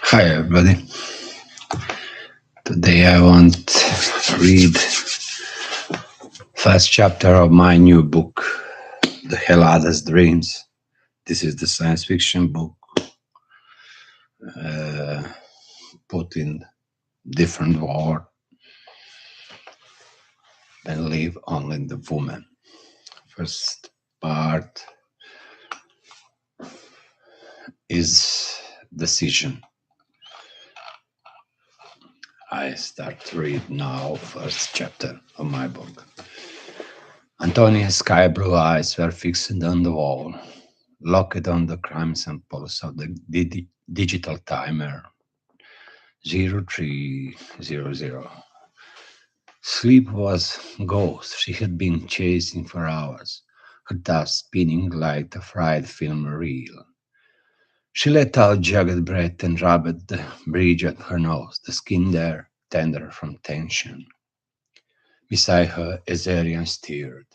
Hi everybody. Today I want to read first chapter of my new book, The Heladas Dreams. This is the science fiction book uh, put in different world and live only the woman. First part is decision. I start to read now first chapter of my book. Antonia's sky blue eyes were fixed on the wall, locked on the crimson pulse of the digital timer 0300. Sleep was ghost she had been chasing for hours, her thoughts spinning like a fried film reel. She let out jagged breath and rubbed the bridge at her nose, the skin there tender from tension. Beside her, Azarian stirred.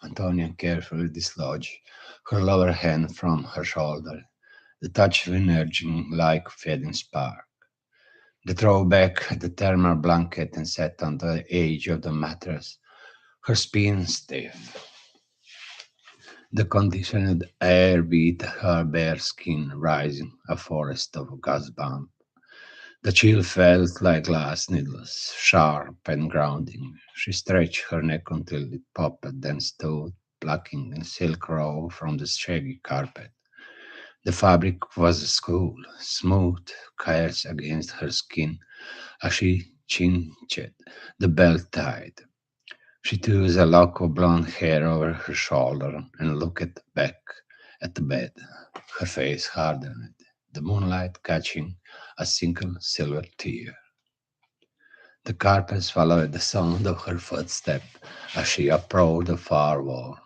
Antonia carefully dislodged her lower hand from her shoulder, the touch re-emerging like fading spark. They threw back the thermal blanket and sat on the edge of the mattress, her spine stiff. The conditioned air beat her bare skin, rising a forest of goosebumps. The chill felt like glass needles, sharp and grounding. She stretched her neck until it popped, then stood, plucking a silk robe from the shaggy carpet. The fabric was cool, smooth, caressed against her skin as she cinched the belt tied. She threw a lock of blonde hair over her shoulder and looked back at the bed, her face hardened, the moonlight catching a single silver tear. The carpet followed the sound of her footstep as she approached the far wall.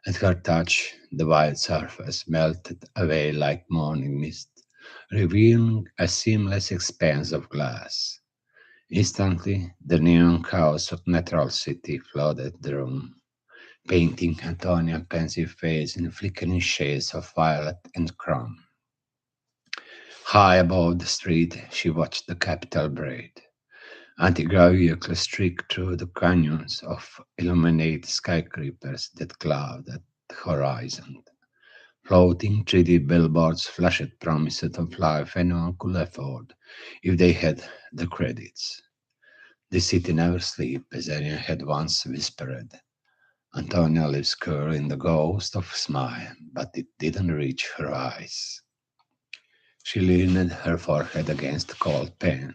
At her touch, the white surface melted away like morning mist, revealing a seamless expanse of glass. Instantly, the neon chaos of Natural City flooded the room, painting Antonia's pensive face in flickering shades of violet and chrome. High above the street, she watched the capital braid. Anti-gravity streaked through the canyons of illuminated skyscrapers that clouded the horizon. Floating 3D billboards flashed promises of life anyone could afford if they had the credits. The city never sleeps, as Arian had once whispered. Antonia lives curled in the ghost of a smile, but it didn't reach her eyes. She leaned her forehead against the cold pane,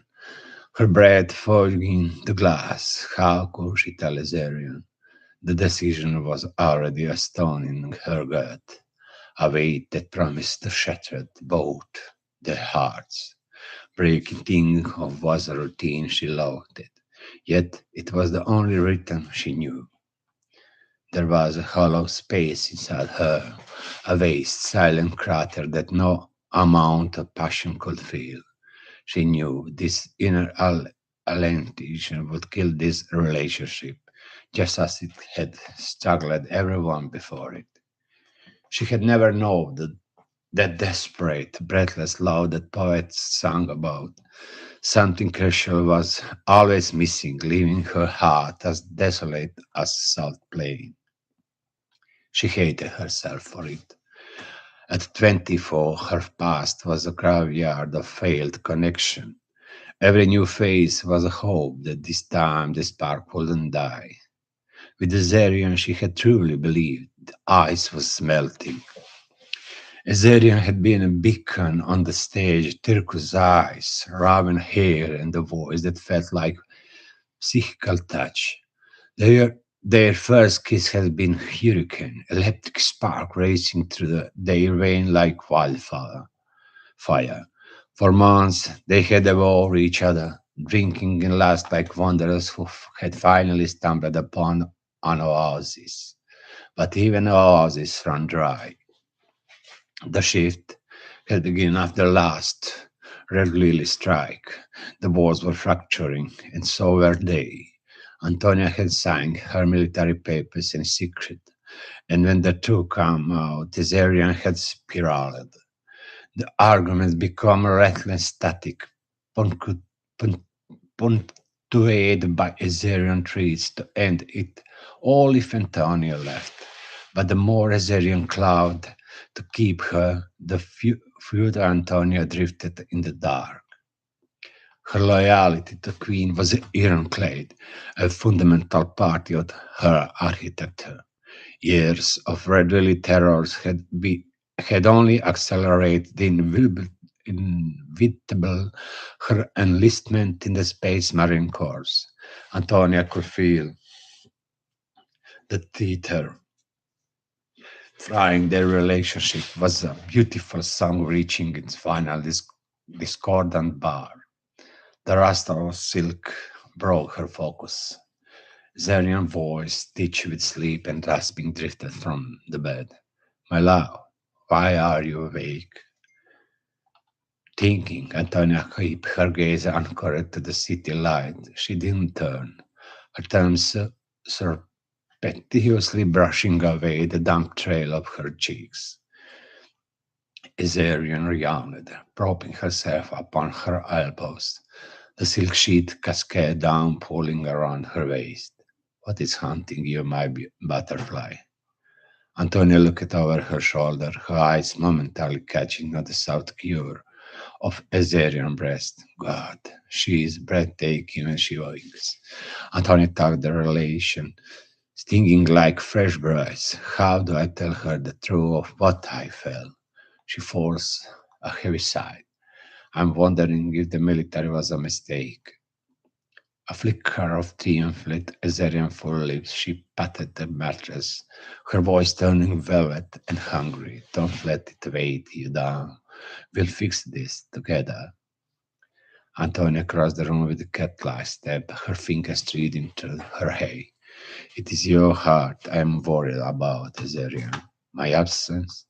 her breath fogging the glass. How could she tell Azarian? The decision was already a stone in her gut, a weight that promised to shatter both their hearts. Breaking of was a routine she loathed, yet it was the only rhythm she knew. There was a hollow space inside her, a vast, silent crater that no amount of passion could fill. She knew this inner alienation would kill this relationship, just as it had struggled everyone before it. She had never known that desperate, breathless love that poets sang about. Something crucial was always missing, leaving her heart as desolate as a salt plain. She hated herself for it. At 24, her past was a graveyard of failed connection. Every new phase was a hope that this time the spark wouldn't die. With Azarian, she had truly believed the ice was melting. Azarian had been a beacon on the stage, turquoise eyes, raven hair, and a voice that felt like psychical touch. Their first kiss had been hurricane, electric spark racing through their vein like wildfire. Fire. For months, they had devoured each other, drinking and lust like wanderers who had finally stumbled upon an oasis. But even oases run dry. The shift had begun after last Red Lily strike. The walls were fracturing, and so were they. Antonia had signed her military papers in secret, and when the two came out, Tizerian had spiraled. The arguments become reckless static, punctu- pun- punctuated by Azerian threats to end it all if Antonio left. But the more Azerian cloud to keep her, the further Antonia drifted in the dark. Her loyalty to Queen was ironclad, a fundamental part of her architecture. Years of red Lily terrors had only accelerated the inevitable her enlistment in the Space Marine Corps. Antonia could feel the theater trying their relationship was a beautiful song reaching its final discordant bar. The rustle of silk broke her focus. Zarian's voice, stitched with sleep and rasping, drifted from the bed. My love, why are you awake? Thinking, Antonia kept her gaze anchored to the city light. She didn't turn, her thumbs surreptitiously brushing away the damp trail of her cheeks. Azarian yawned, propping herself upon her elbows. The silk sheet cascaded down, pulling around her waist. What is hunting you, my butterfly? Antonia looked over her shoulder, her eyes momentarily catching on the soft cure of Azarian breast. God, she is breathtaking when she wakes. Antonia tugged the relation, stinging like fresh bruise. How do I tell her the truth of what I felt? She forced a heavy sigh. I'm wondering if the military was a mistake. A flicker of triumph lit Azarian full lips. She patted the mattress, her voice turning velvet and hungry. Don't let it weigh you down. We'll fix this together. Antonia crossed the room with a cat-like step, her fingers threading through her hair. It is your heart I am worried about, Azarian. My absence?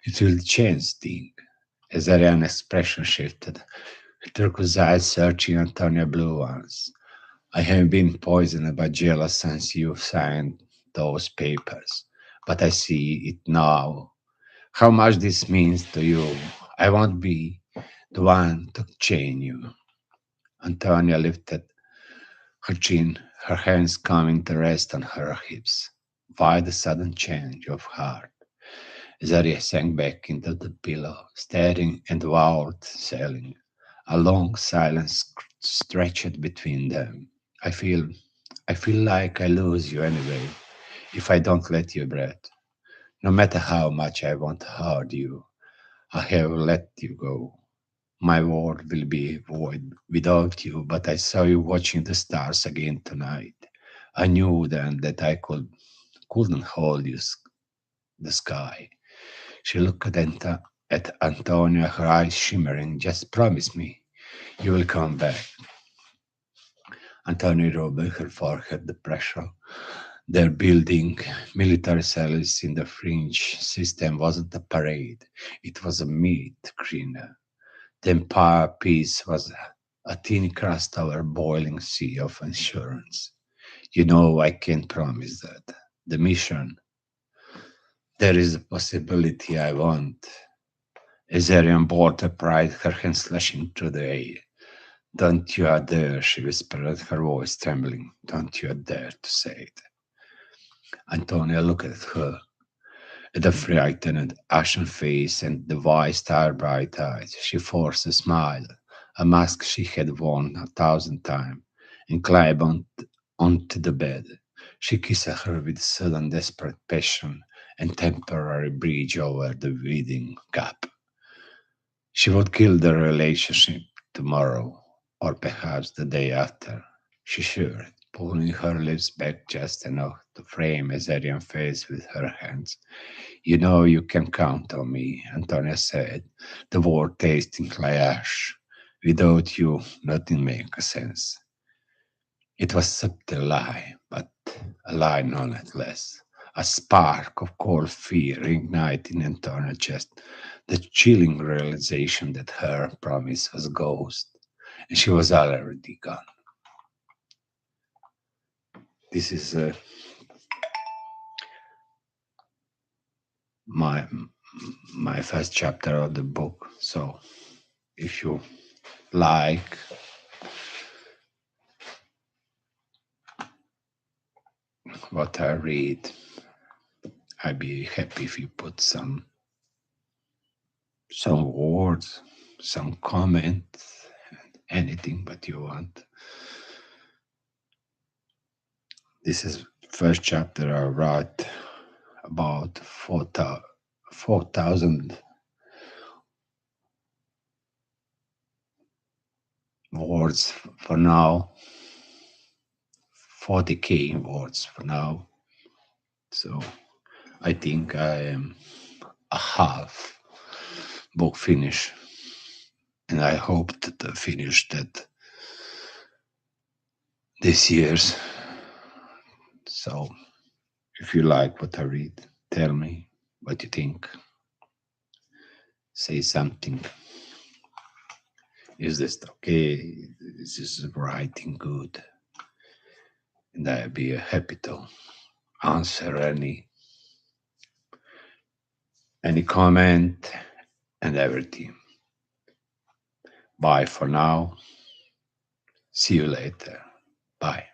It will change things. Azarian's expression shifted, her turquoise eyes searching Antonia's blue ones. I have been poisoned by jealous since you signed those papers, but I see it now. How much this means to you. I won't be the one to chain you. Antonia lifted her chin, her hands coming to rest on her hips. Why the sudden change of heart? Zaria sank back into the pillow, staring at the wild ceiling. A long silence stretched between them. I feel I feel like I lose you anyway if I don't let you breathe. No matter how much I want to hurt you, I have let you go. My world will be void without you, but I saw you watching the stars again tonight. I knew then that couldn't hold the sky. She looked at Antonia, her eyes shimmering. Just promise me you will come back. Antonia rubbed her forehead, the pressure. Their building military cells in the French system wasn't a parade, it was a meat cleaner. The Empire piece was a thin crust over a boiling sea of insurance. You know, I can't promise that. The mission, there is a possibility I won't. Azarian bore her pride, her hands slashing through the air. Don't you dare, she whispered, her voice trembling. Don't you dare to say it. Antonia looked at her, at the frightened, ashen face and the wide, star-bright eyes. She forced a smile, a mask she had worn 1,000 times, and climbed onto the bed. She kissed her with sudden, desperate passion and temporary bridge over the weeding gap. She would kill the relationship tomorrow, or perhaps the day after. She shivered, pulling her lips back just enough to frame Azarian's face with her hands. You know you can count on me, Antonia said, the word tasting like ash. Without you, nothing makes sense. It was a subtle lie, but a lie nonetheless. A spark of cold fear ignited in Antonia's chest, the chilling realization that her promise was a ghost, and she was already gone. This is my my first chapter of the book. So if you like what I read, I'd be happy if you put some words, some comments, anything but you want. This is first chapter I wrote about 4,000 words for now, 40K words for now. So I think I am a half book finish, and I hope that I finish that this year's. So if you like what I read, tell me what you think. Say something. Is this okay? Is this writing good? And I'll be happy to answer any comment and everything. Bye for now. See you later. Bye.